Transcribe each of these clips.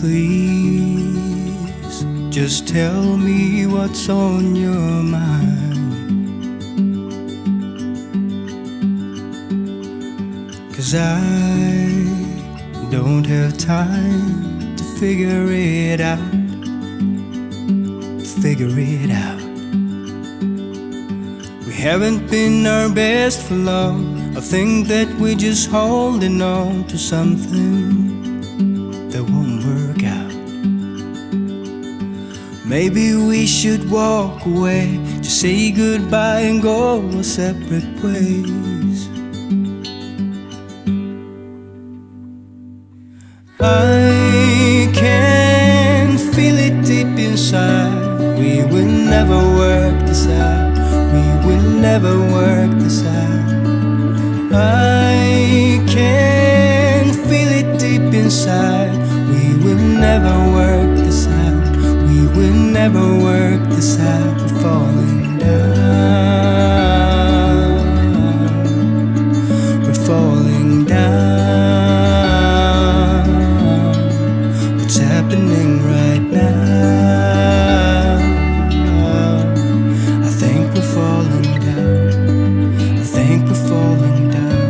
please just tell me what's on your mind. 'Cause I don't have time to figure it out. Figure it out. We haven't been our best for long. I think that we're just holding on to something that won't work out. Maybe we should walk away, just say goodbye and go our separate ways. I can feel it deep inside. We will never work this out. We will never work this out. I can feel it deep inside. We will never work this out. We will never work this out. We're falling down. We're falling down. What's happening right now? I think we're falling down. I think we're falling down.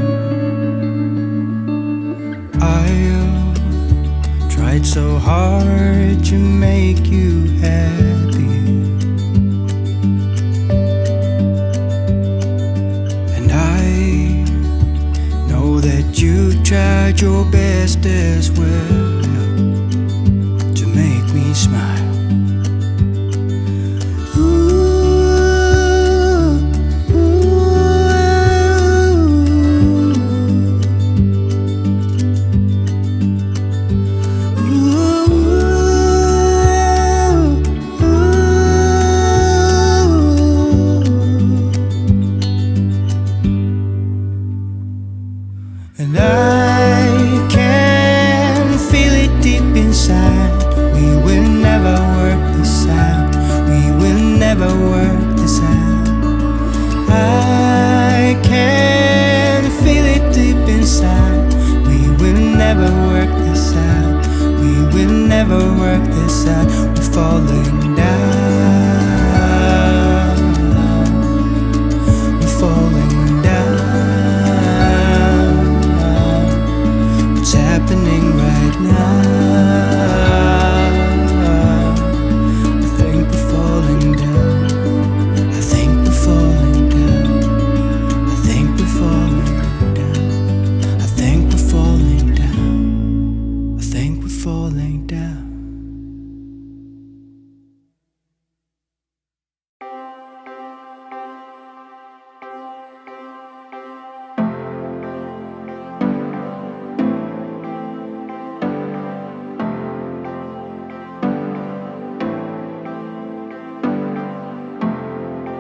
Tried so hard to make you happy, and I know that you tried your best as well to make me smile.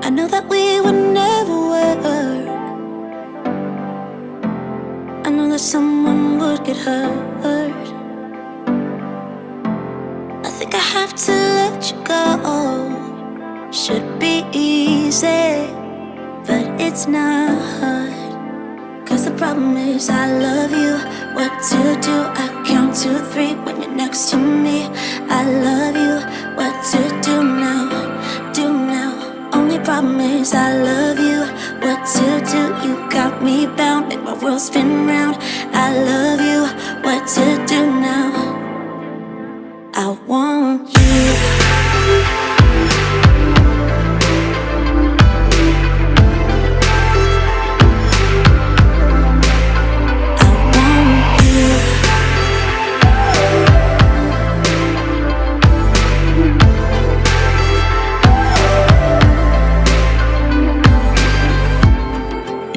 I know that we would never work. I know that someone would get hurt. I think I have to let you go. Should be easy, but it's not. 'Cause the problem is I love you. What to do? I count to 3 when you're next to me. I love you. What to do now? Do now. Only problem is I love you. What to do? You got me bound, make my world spin round. I love you. What to do now? I want you.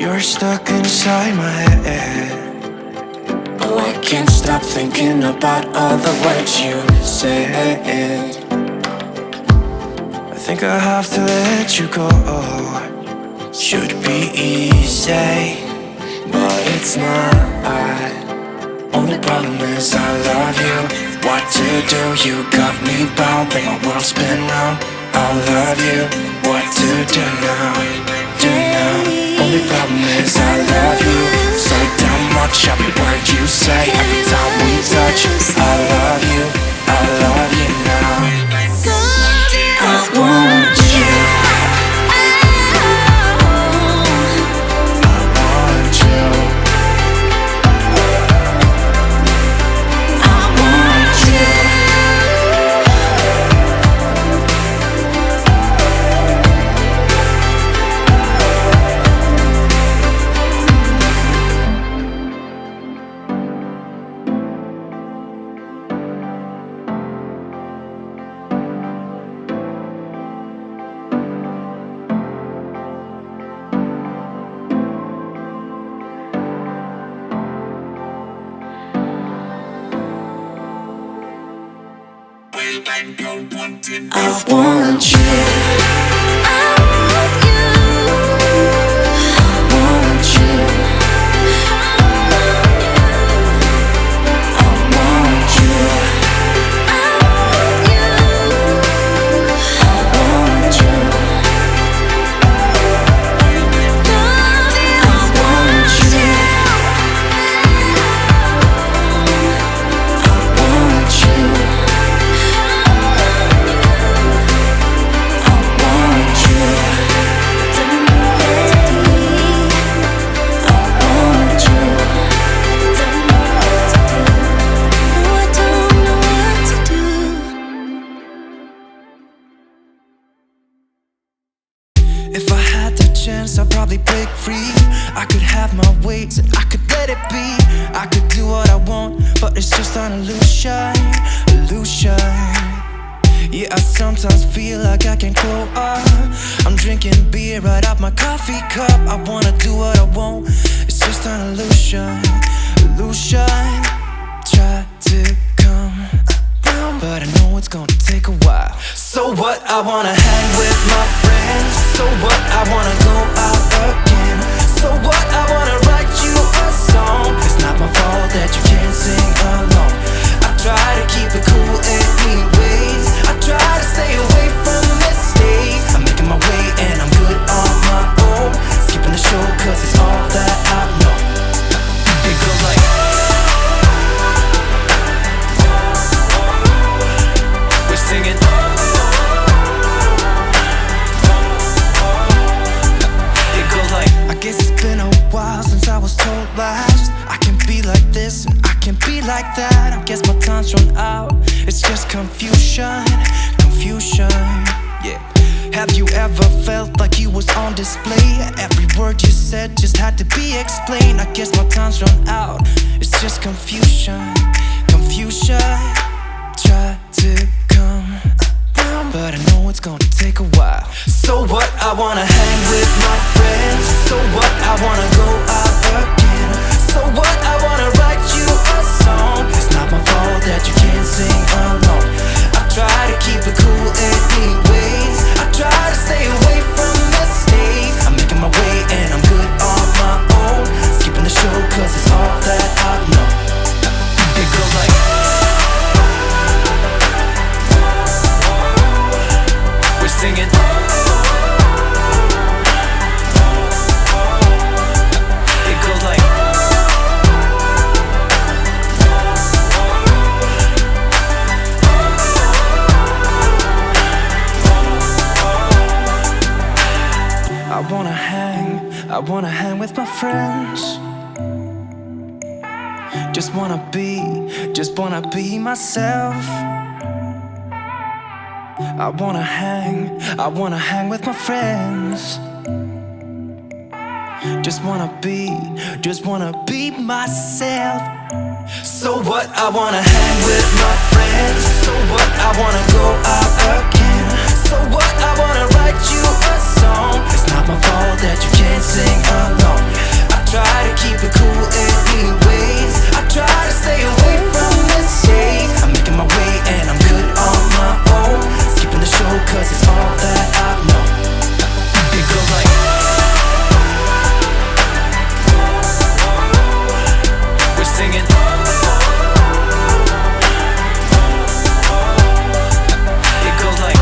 You're stuck inside my head. Oh, I can't stop thinking about all the words you said. I think I have to let you go. Should be easy, but it's not. Only problem is I love you. What to do? You got me bound, make my world spin round. I love you. What to do now? Do now. Only problem is I love you so damn much. Every word you say, every time we touch, I love you. I love you now. I want you. I want you. If I had the chance, I'd probably break free. I could have my way, and I could let it be. I could do what I want, but it's just an illusion, illusion. Yeah, I sometimes feel like I can grow up. I'm drinking beer right out my coffee cup. I wanna do what I want, it's just an illusion, illusion. Try to come around, but I know it's gonna take a while. So what, I wanna hang with my friends. So what, I wanna go out again. So what, I wanna write you a song. It's not my fault that you can't sing along. I try to keep it cool anyways. I try to stay away from mistakes. I'm making my way and I'm good on my own. Skipping the show cause it's all that I know. It goes like we're singing. I guess it's been a while since I was told last. I can be like this and I can be like that. I guess my time's run out. It's just confusion, confusion. Yeah. Have you ever felt like you was on display? Every word you said just had to be explained. I guess my time's run out. It's just confusion, confusion. Try to come around, but I know it's gonna take a while. So what, I wanna hang with my friends. So what, I wanna go out again. So what, I wanna write you a song. It's not my fault that you can't sing along. I try to keep it cool anyways. I try to stay away from mistakes. I'm making my way and I'm good on my own. Skipping the show cause it's all that I know. It goes like we're singing. I wanna hang with my friends. Just wanna be myself. I wanna hang with my friends. Just wanna be myself. So what, I wanna hang with my friends. So what, I wanna go out again. So what, I wanna write you a song. It's not my fault that you can't sing along. I try to keep it cool anyways. I try to stay away from mistakes. I'm making my way and I'm good on my own. Skipping the show cause it's all that I know. It goes like we're singing. It goes like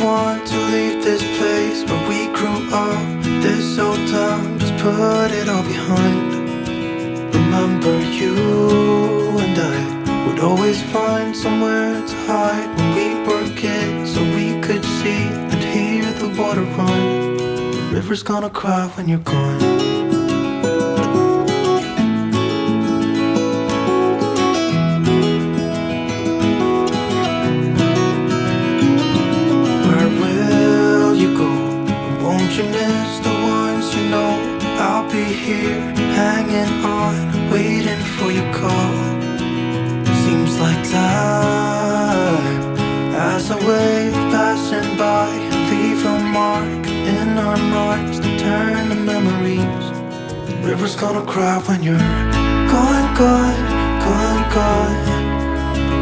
want to leave this place where we grew up, this old town, just put it all behind. Remember you and I would always find somewhere to hide when we were kids, so we could see and hear the water run. The river's gonna cry when you're gone. You miss the ones you know. I'll be here, hanging on, waiting for your call. Seems like time as a wave passing by, leave a mark in our minds that turn to memories. The river's gonna cry when you're gone, gone, gone, gone.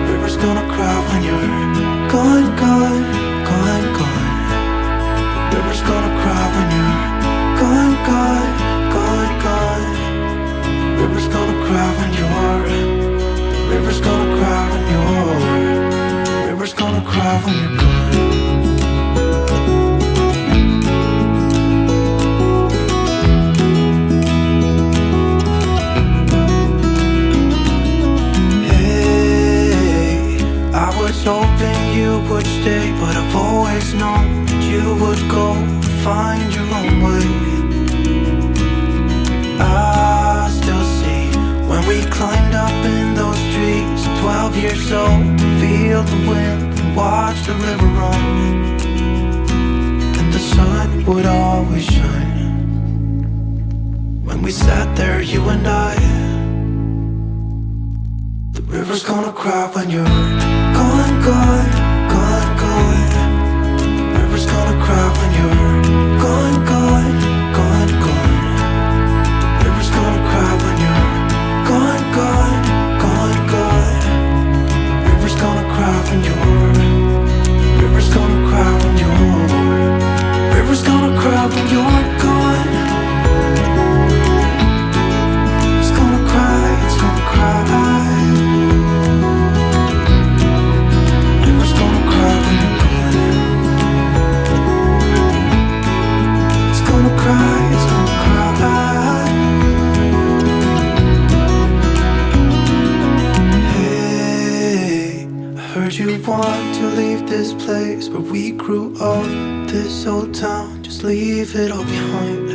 The river's gonna cry when you're gone, gone, gone, gone. The river's gonna cry when you're gone, gone, gone, gone. The river's gonna cry when you're. The river's gonna cry when you're. The river's gonna cry when you're gone. Hey, I was hoping you would stay, but I've always known you would go find your own way. I still see when we climbed up in those trees, 12 years old, to feel the wind and watch the river run. And the sun would always shine when we sat there, you and I. The river's gonna cry when you're gone, gone, gone, gone. The river's gonna cry when you're gone, gone, gone, gone. The river's gonna cry when you're gone, gone, gone, gone. The river's gonna cry when you're. The river's gonna cry when you're. The river's gonna cry when you're gone. It's gonna cry, it's gonna cry. The river's gonna cry when you're gone. It's gonna cry, it's gonna cry. Hey, I heard you want to leave this place where we grew up, this old town, just leave it all behind.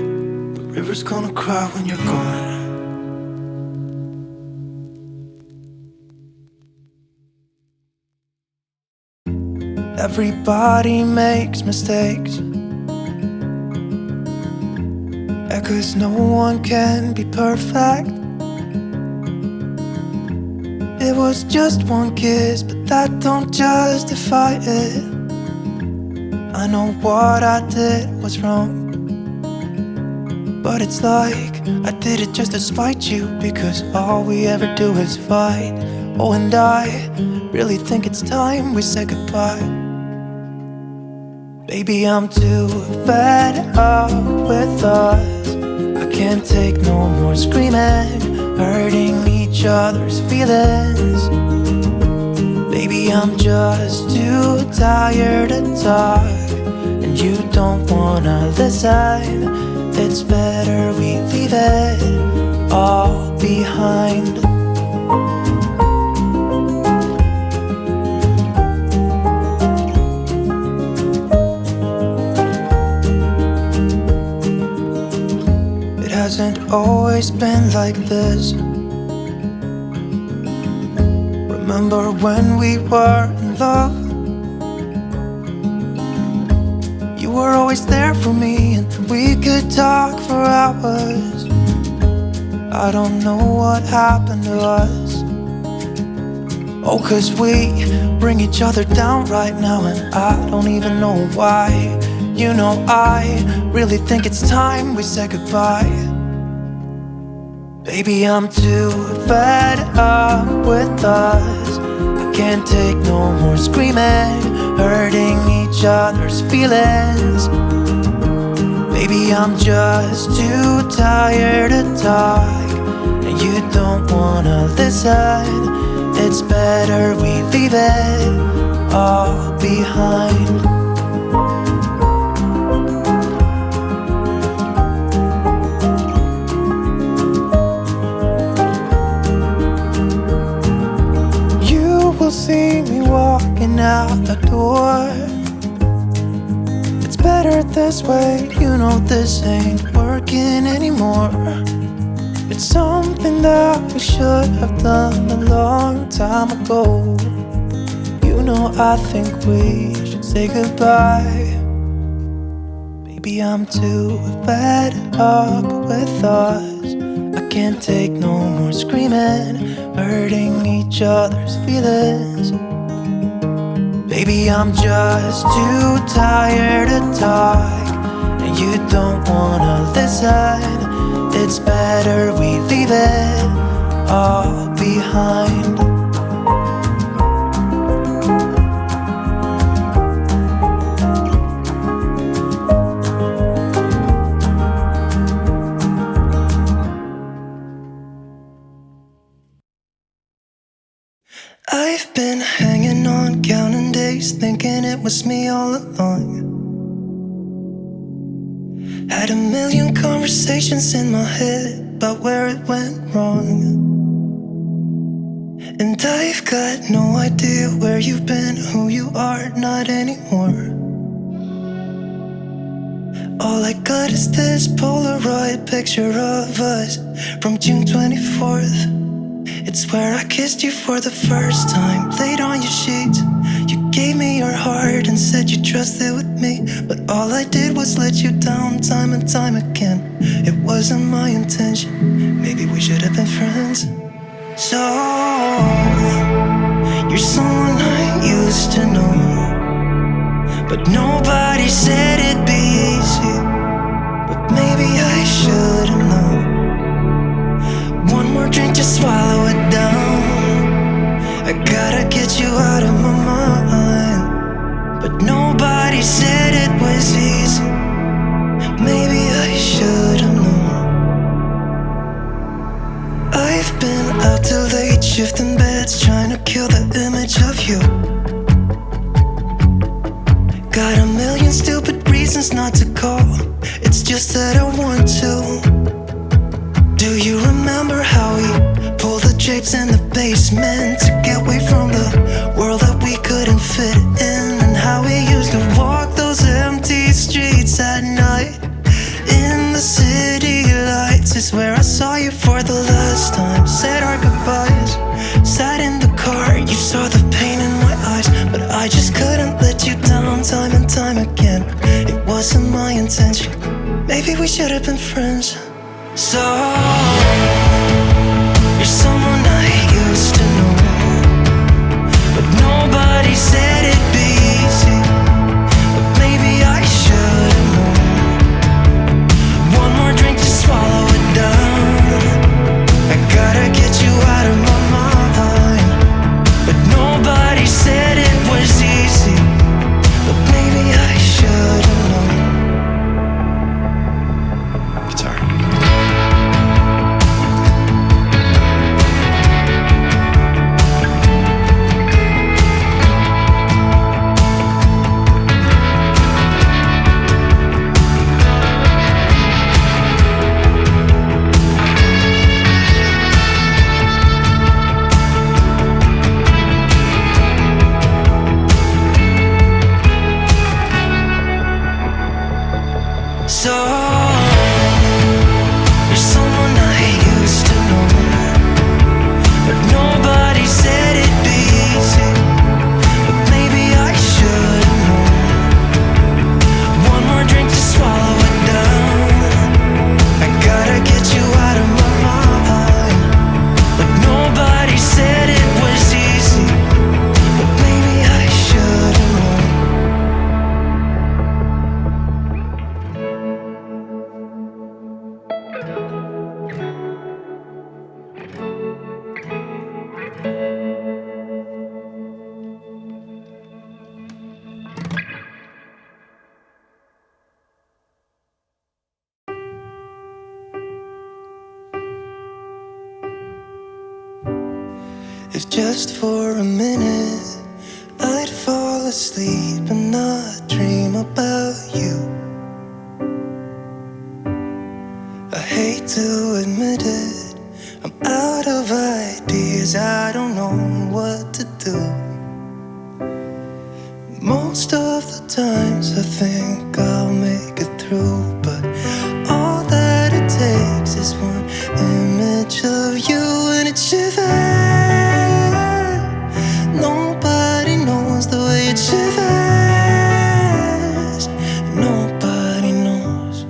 The river's gonna cry when you're gone. Everybody makes mistakes, yeah, 'cause no one can be perfect. It was just one kiss, but that don't justify it. I know what I did was wrong, but it's like I did it just to spite you, because all we ever do is fight. Oh, and I really think it's time we say goodbye. Baby, I'm too fed up with us. I can't take no more screaming, hurting each other's feelings. Baby, I'm just too tired to talk, and you don't wanna listen. It's better we leave it all behind. It hasn't always been like this. Remember when we were in love? You were always there for me, and we could talk for hours. I don't know what happened to us. Oh, 'cause we bring each other down right now, and I don't even know why. You know, I really think it's time we say goodbye. Baby, I'm too fed up with us. I can't take no more screaming, hurting each other's feelings. Baby, I'm just too tired to talk, and you don't wanna listen. It's better we leave it all behind. out the door. It's better this way, you know this ain't working anymore. It's something that we should have done a long time ago. You know I think we should say goodbye. Maybe I'm too fed up with us. I can't take no more screaming, hurting each other's feelings. Maybe I'm just too tired to talk, and you don't wanna listen. It's better we leave it all behind. I've been hanging on, counting days, thinking it was me all along. Had a million conversations in my head about where it went wrong. And I've got no idea where you've been, who you are, not anymore. All I got is this Polaroid picture of us from June 24th. It's where I kissed you for the first time, laid on your sheets. You gave me your heart and said you trusted with me, but all I did was let you down time and time again. It wasn't my intention, maybe we should have been friends. So, you're someone I used to know, but nobody said it'd be easy. But maybe I should've known. One more drink to swallow it down. I gotta get you out of my mind. But nobody said it was easy. Maybe I should've known. I've been out till late, shifting beds, trying to kill the image of you. Got a million stupid reasons not to call. It's just that I want to. Do you remember how we pulled the drapes in the basement to get away from the world that we couldn't fit in? And how we used to walk those empty streets at night in the city lights is where I saw you for the last time. Said our goodbyes, sat in the car, you saw the pain in my eyes, but I just couldn't let you down time and time again. It wasn't my intention, maybe we should have been friends. So, you're someone I used to know, but nobody said it'd be easy. But maybe I should've known. One more drink to swallow it down. I gotta get you out of my mind. But nobody said it was easy. But maybe I should've known. Guitar. So, you're someone I used to know, but nobody said it'd be easy. But maybe I should've known. One more drink to swallow it down. I gotta get you out of my mind. But nobody said it was easy. But maybe I should've known. If just for a minute I'd fall asleep and not dream about you. I hate to admit it, I'm out of ideas, I don't know what to do. Most of the times I think I'll make it through, but all that it takes is one image of you and it shivers. Nobody knows the way it shivers. Nobody knows.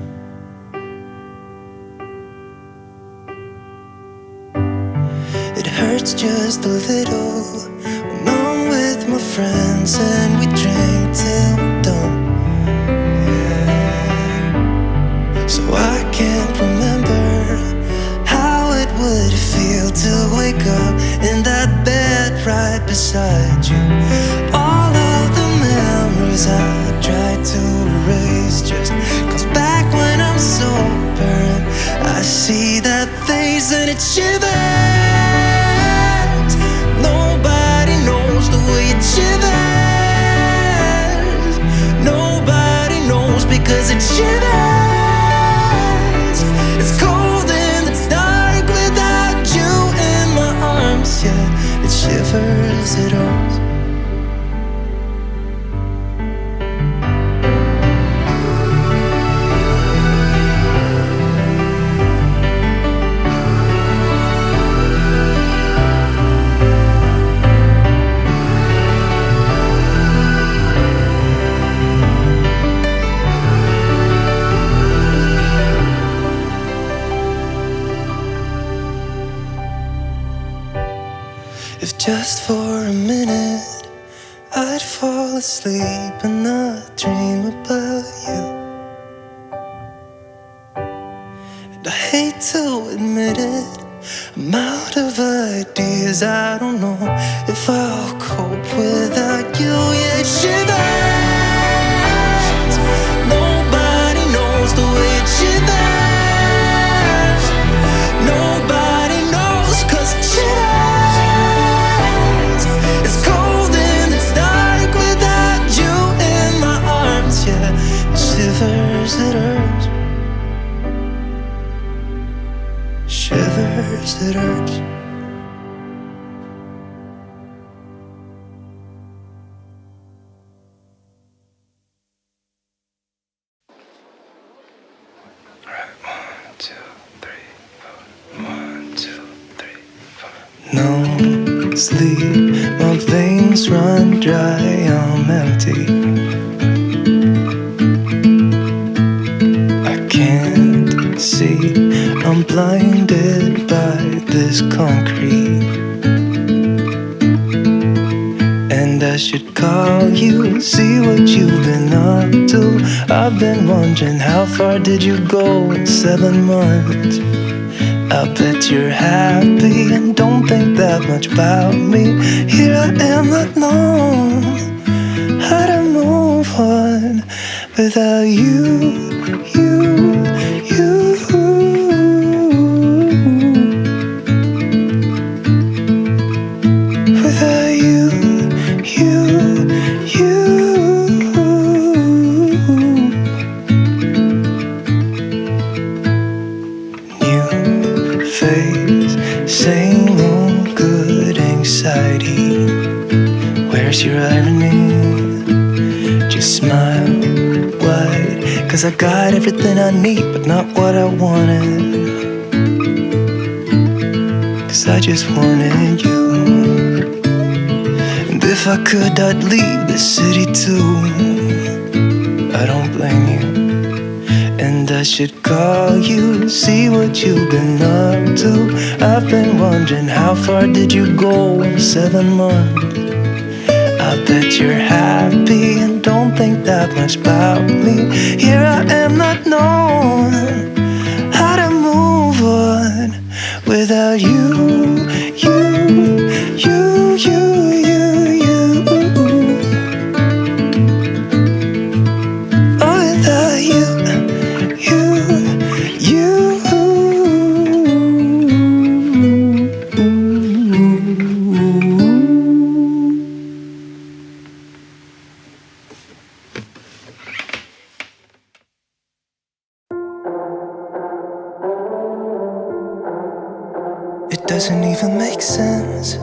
It hurts just a little when I'm with my friends and we drink till we're done. Yeah. So I can't remember how it would feel to wake up in that bed right beside you. All of the memories I tried to erase just comes back when I'm sober and I see that face and it shivers. Nobody knows the way it shivers. Nobody knows because it shivers. It's cold in the dark without you in my arms. Yeah, it shivers, it hurts. If just for a minute I'd fall asleep and not dream about you. And I hate to admit it, I'm out of ideas. I don't know if I'll cope without you. Yeah, it shivers. Nobody knows the way it shivers. Nobody knows 'cause it shivers. It's cold in the dark without you in my arms. Yeah, it shivers, it hurts. Shivers, it hurts. Alright, 1, 2, 3, 4. 1, 2, 3, 4. No sleep, my veins run dry, I'm empty. I can't see, I'm blinded by this concrete. And I should call you, see what you've been up to. I've been wondering, how far did you go in 7 months? I bet you're happy and don't think that much about me. Here I am not knowing how to move on without you, you, you. Without you, you, you. New face, same old good anxiety. Where's your irony? Just smile wide, 'cause I got everything I need, but not what I wanted. 'Cause I just wanted you. And if I could, I'd leave the city too. I don't blame you. And I should call you, see what you've been up to. I've been wondering, how far did you go in 7 months? I bet you're happy and don't think that much about me. Here I am not knowing how to move on without you, you, you, you, you, you. Oh, without you, you, you. It doesn't even make sense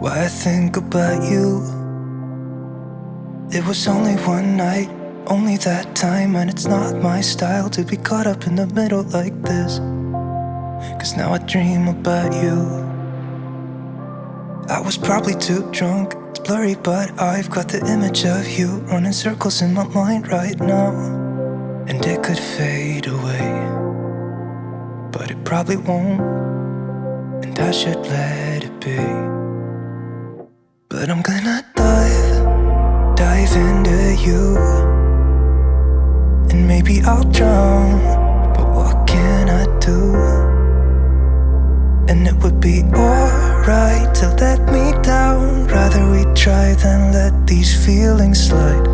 why I think about you. It was only one night, only that time, and it's not my style to be caught up in the middle like this. Cause now I dream about you. I was probably too drunk, it's blurry, but I've got the image of you running circles in my mind right now. And it could fade away, but it probably won't, and I should let it be. But I'm gonna dive into you, and maybe I'll drown, but what can I do? And it would be alright to let me down. Rather we try than let these feelings slide.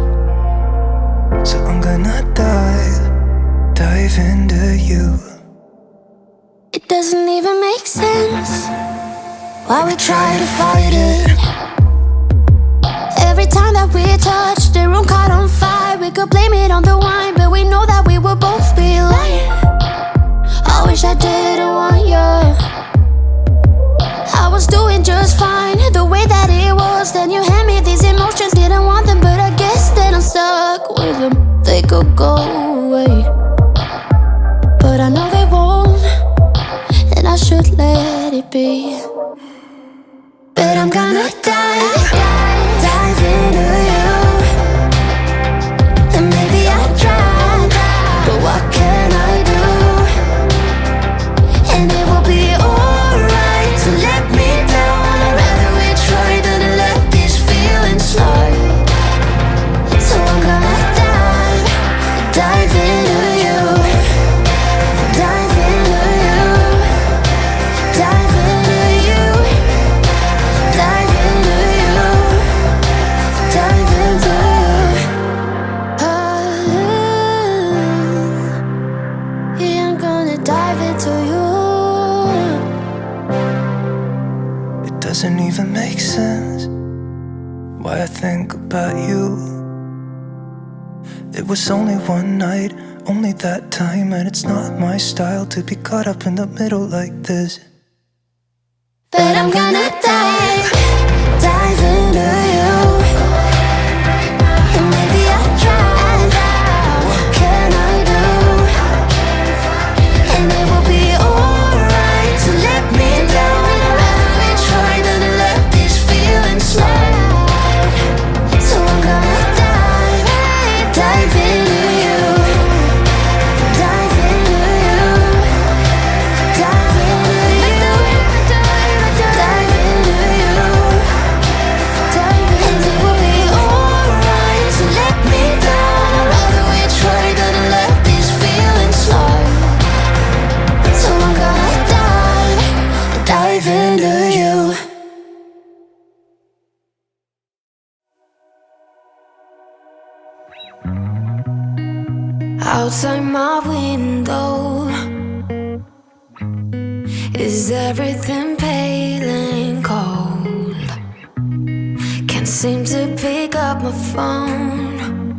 So I'm gonna dive into you. It doesn't even make sense why we try to fight it. Every time that we touch, the room caught on fire. We could blame it on the wine, but we know that we would both be lying. I wish I didn't want you. I was doing just fine, the way that it was. Then you hand me these emotions, didn't want them, but I guess that I'm stuck with them. They could go away, but I know they won't, and I should let it be. But I'm gonna dive into you, and maybe I'll drown, but what can I do? And it will be alright to let me down. I'd rather we try than let these feelings slide. So I'm gonna dive into you, dive into you, dive into you, dive into you, dive into you. Yeah, I'm gonna dive into you. It doesn't even make sense why I think about you. It was only one night, only that time, and it's not my style to be caught up in the middle like this. But I'm gonna dive into you, and maybe I'll drown. What can I do? And it will be alright to let me down. I'd rather we try than let these feelings slide. So I'm gonna dive into you, dive into you, dive into you, dive into you, and it will be alright to let me down. I'd rather we try than let these feelings slide. So I'm gonna dive into you. Outside my window, is everything pale and cold? Can't seem to pick up my phone.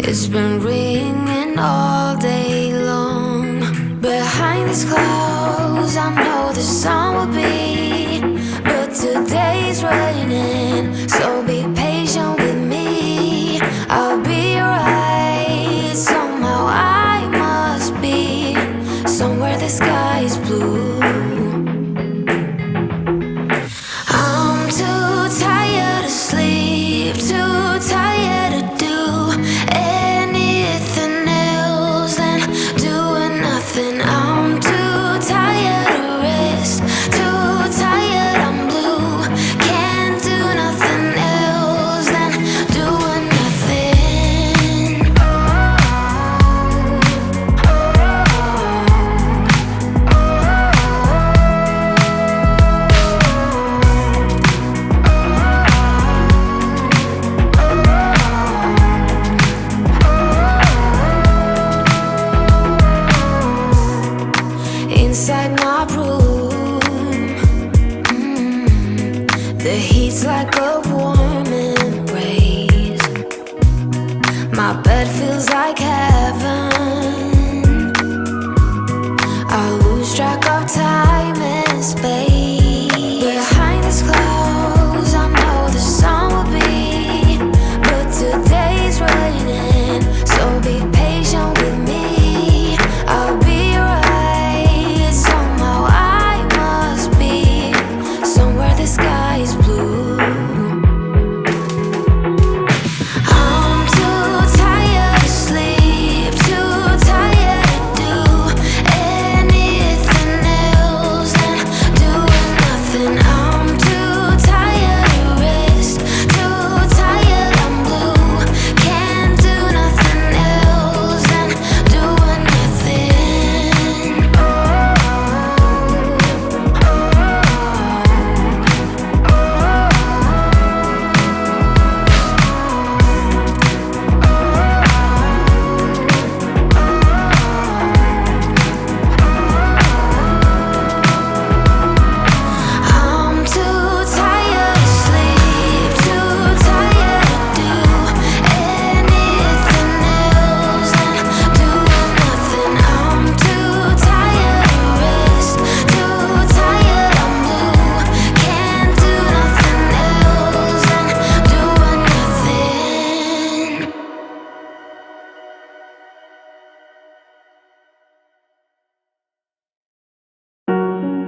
It's been ringing all day long. Behind these clouds, I know the sun will be, but today's raining, so be patient with me. I'll be right. Somehow I must be somewhere the sky is blue. I'm too tired to sleep, too tired to do anything else than doing nothing. I'm too tired to rest, too tired, I'm blue, can't do nothing else.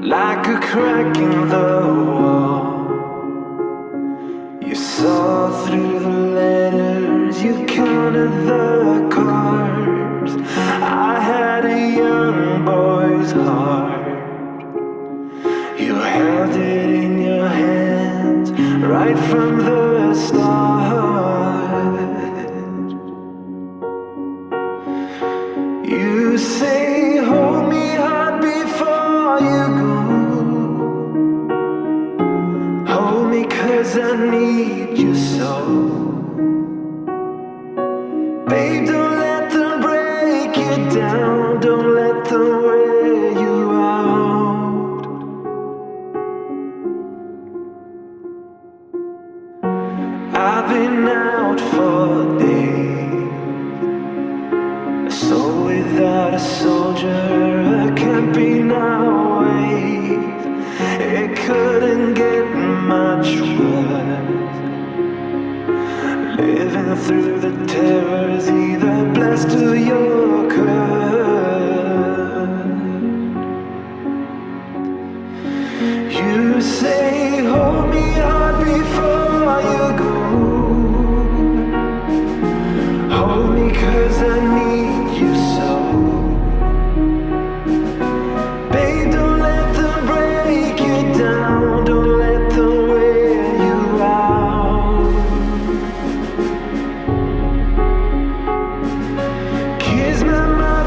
like a crack in the wall. You saw through the letters, you counted the cards. I had a young boy's heart. You held it in your hands right from the start. You say, hold me hard before you go. Hold me 'cause I need you so. Babe, don't let them break you down. Don't let them wear you out. I've been out for days, a soul without a soldier, a camping our ways. It couldn't get much worse. Living through the terrors, either blessed or you're cursed. You say, hold me hard before you go. Hold me 'cause I need you so. Babe, don't let them break you down. Don't let them wear you out. Kiss my mouth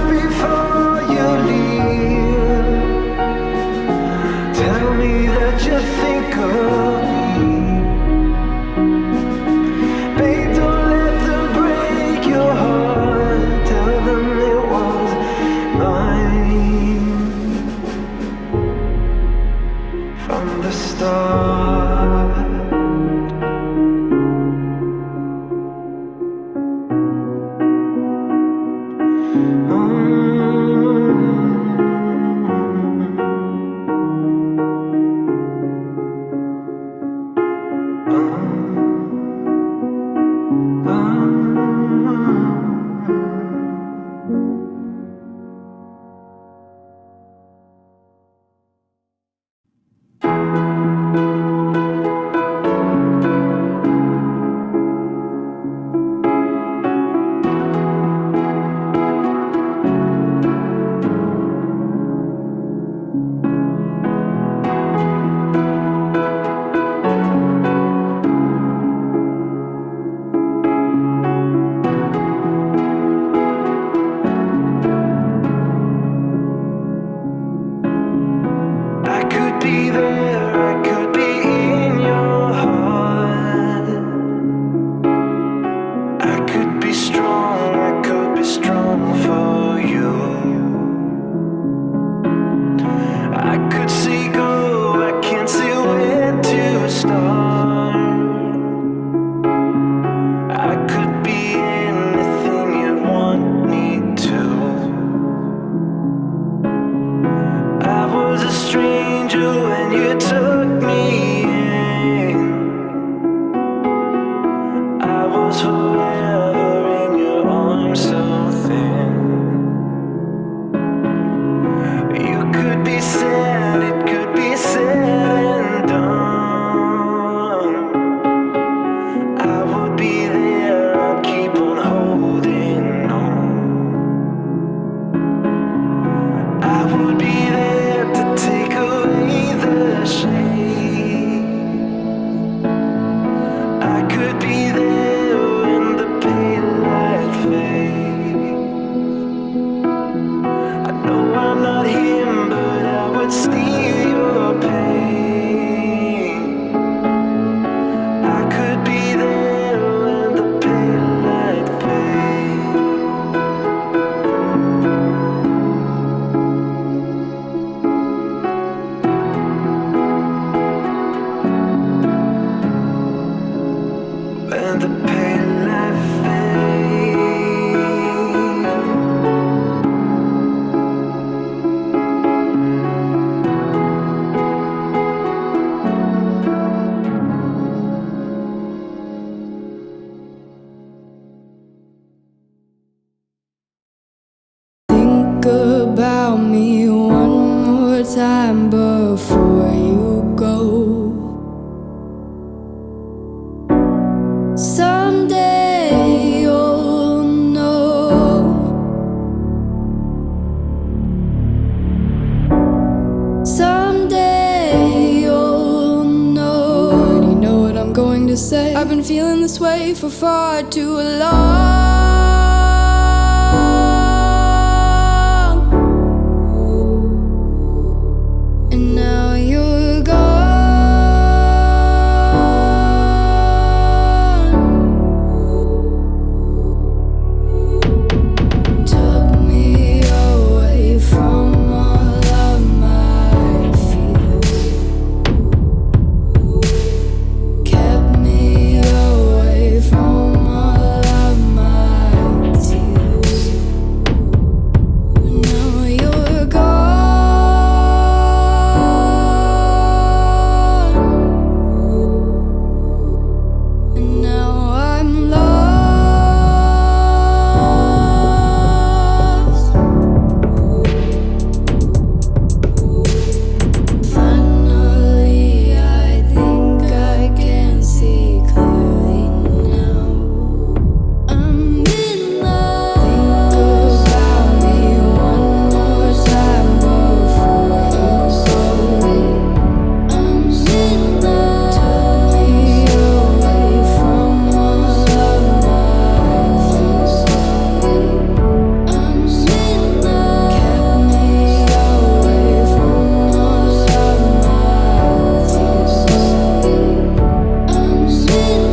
say I've been feeling this way for far too long. And now you're gone. Took me away from all of my fears. Kept me away from all of my tears. Now you're gone. And now I'm lost. Finally, I think I can see clearly now. I'm in love. Think about me one more time before you slowly. I'm in love. Took me away from all of my fears. I'm in love. Kept me away from all of my tears. I'm in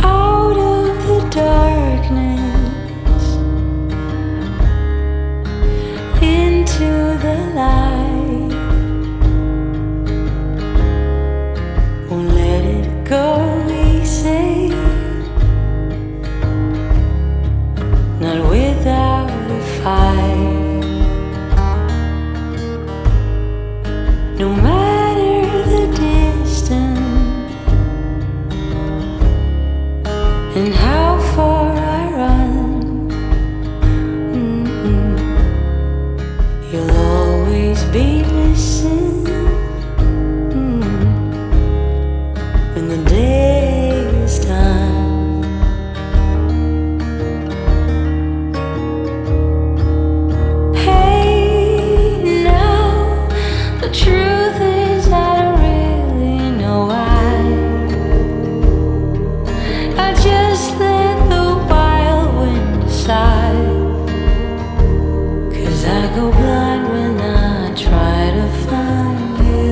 out of the darkness into the light. Won't let it go easy, not without a fight. No matter the distance and how far I run, you'll always be missing when the day is done. Hey, now the truth is I don't really know why. I just let the wild wind decide. 'Cause I go blind when I try to find you.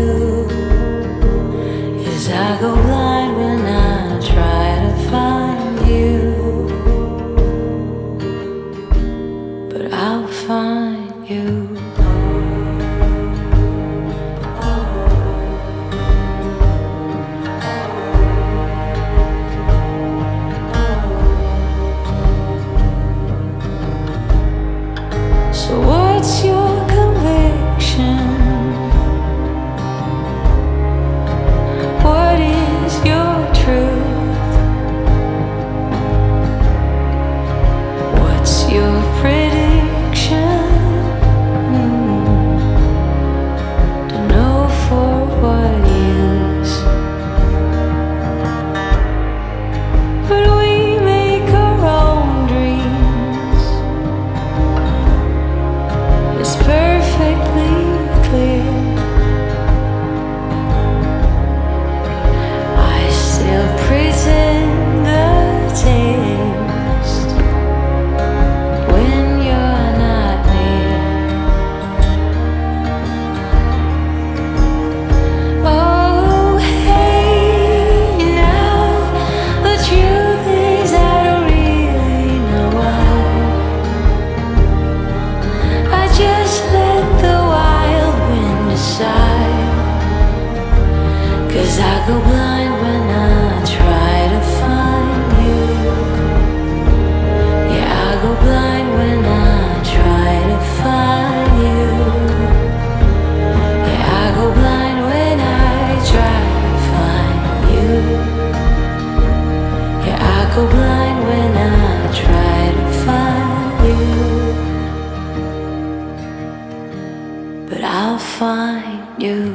but I'll find you.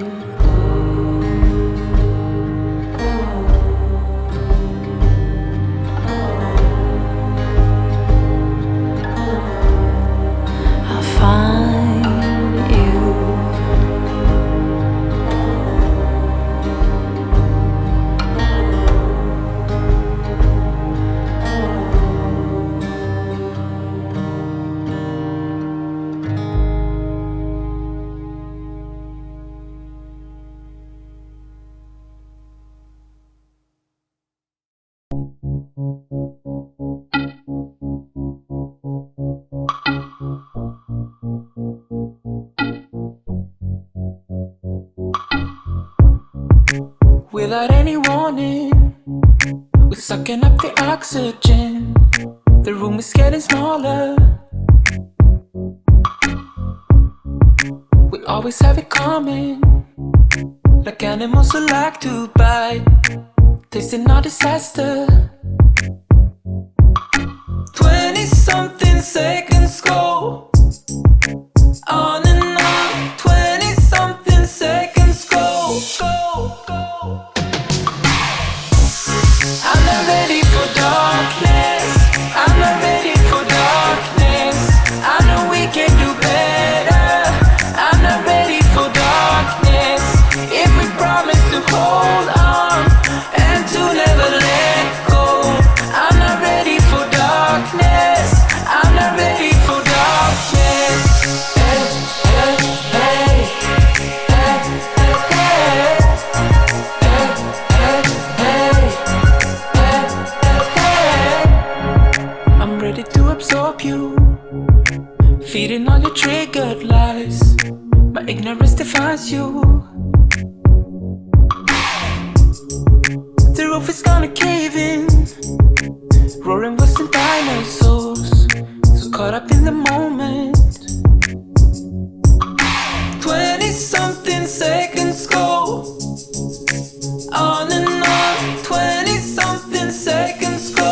I'll find you. Without any warning, we're sucking up the oxygen. The room is getting smaller. We always have it coming, like animals who like to bite, tasting our disaster. 20-something seconds go on and on. 20-something seconds go. I'm not ready for darkness. I'm not ready for darkness. I know we can do better. I'm not ready for darkness. If we promise to hold on and to never let go, I'm not ready for darkness. I'm not ready for darkness. Hey, hey, hey, hey, hey, hey. I'm ready to absorb you, feeding on your triggered lies. My ignorance defines you. The roof is gonna cave in, roaring with some dinosaurs, so caught up in the moment. 20-something seconds go on and on. 20-something seconds go.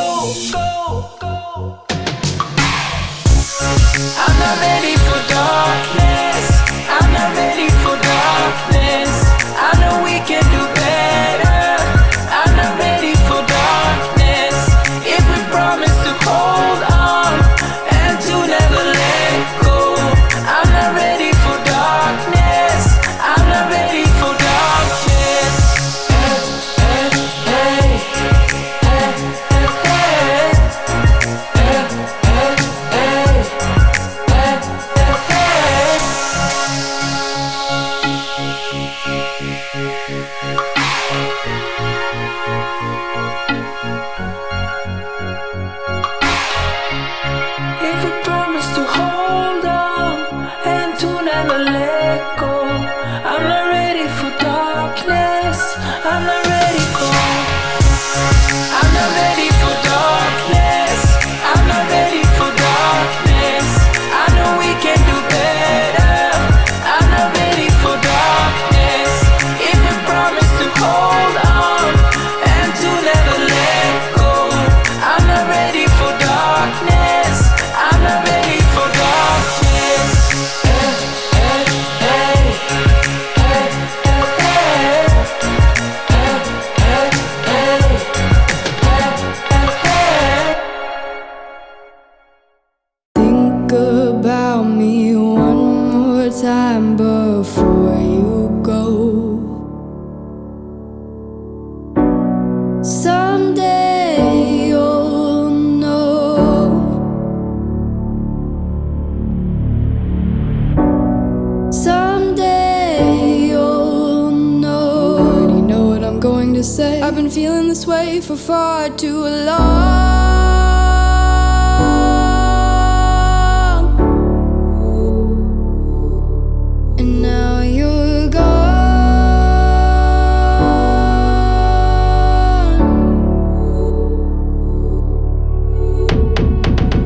I'm not ready for darkness. I'm not ready for darkness. I know we can do better. I'm not ready for darkness. If we promise to hold on and to never let go, I'm not ready for darkness. I'm not ready for darkness. Hey, hey, hey, hey, hey, hey, if we promise to hold on and to never let go, I'm not ready for darkness. I'm not ready for. I'm not ready for darkness. I'm not ready for darkness. I know we can do better. I'm not ready for darkness. If we promise to hold on and to never let go, I'm not ready for darkness. I'm not ready for darkness. Hey, hey, hey, hey, hey, hey, hey, hey. Think about me one more time before you go. Someday you'll know. Someday you'll know. Already know what I'm going to say. I've been feeling this way for far too long. And now you're gone.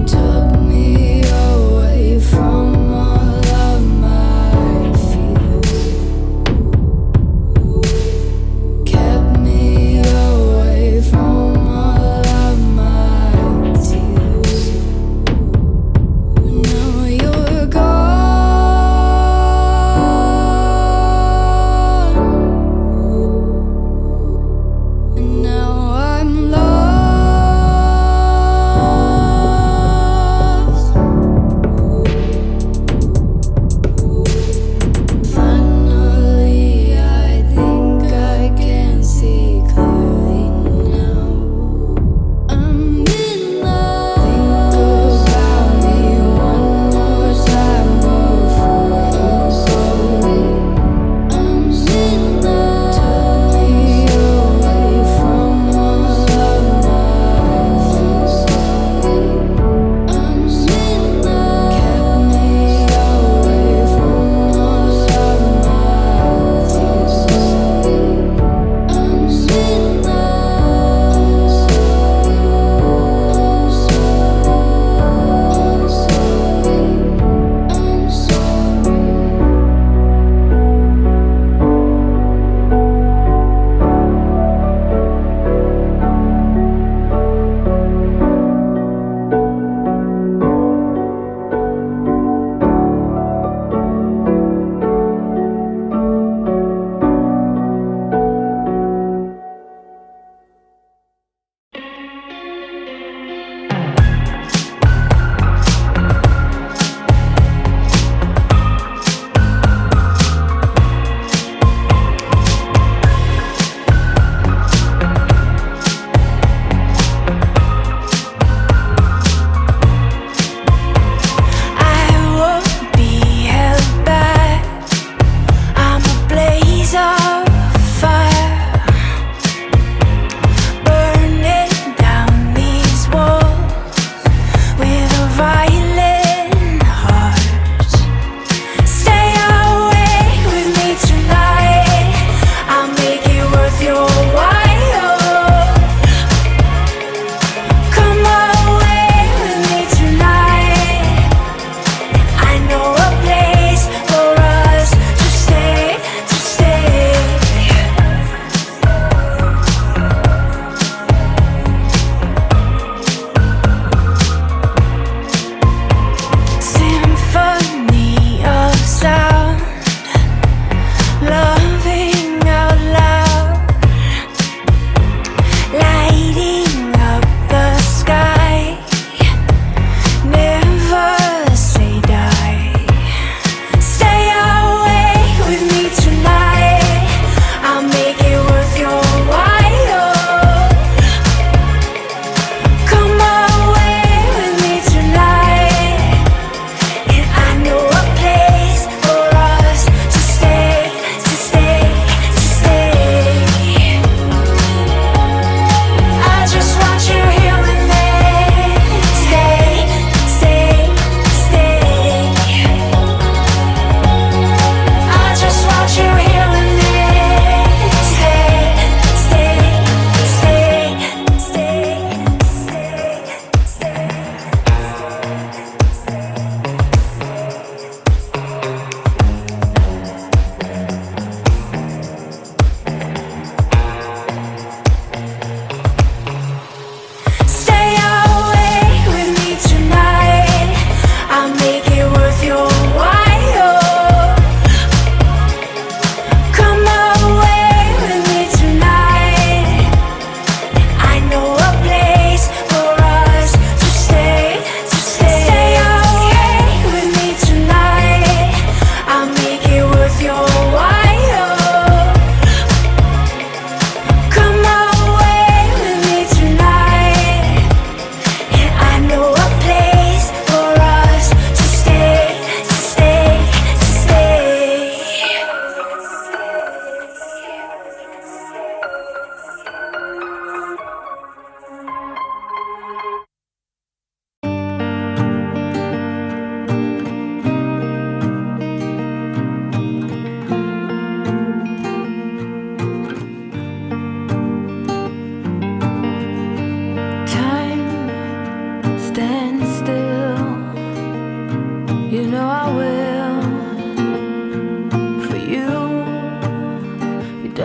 Took me away from all of my fears. Kept me away from all of my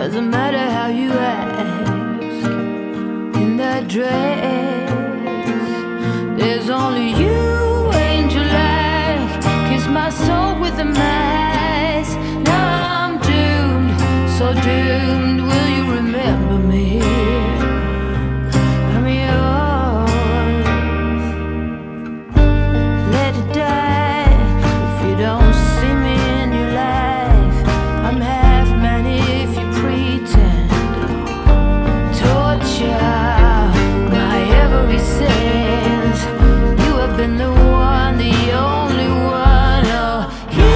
Doesn't matter how you ask in that dress. There's only you, angel like. Kiss my soul with a mask. Now I'm doomed, so doomed. Will you remember me? I'm yours. Let it die if you don't see me in your life. I'm half man if you pretend. Torture my every sense. You have been the one, the only one. Oh, you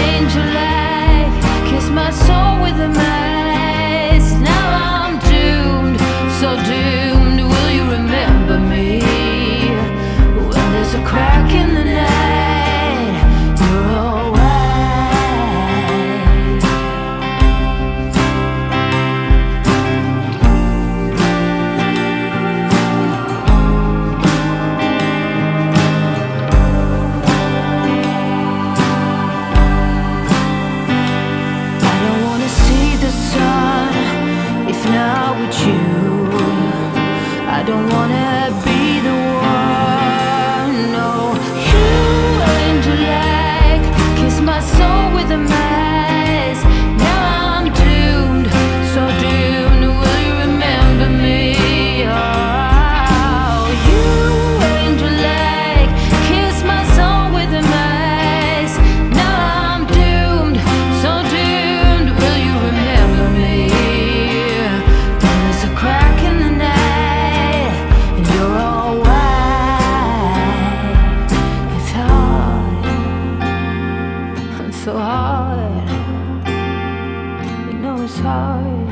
angel like. Kiss my soul with a mask. Now I'm doomed, so doomed. Will you remember me? When there's a crack in the night, you're alright. I don't wanna see the sun if not with you. I don't wanna be the one. No, you angel like. Kiss my soul with a mask. Now I'm doomed, so doomed. Will you remember me? Oh, you angel like. Kiss my soul with a mask. Now I'm doomed, so doomed. Will you remember me? When there's a crack in the night and you're all white. It's hard, it's so hard. You know it's hard.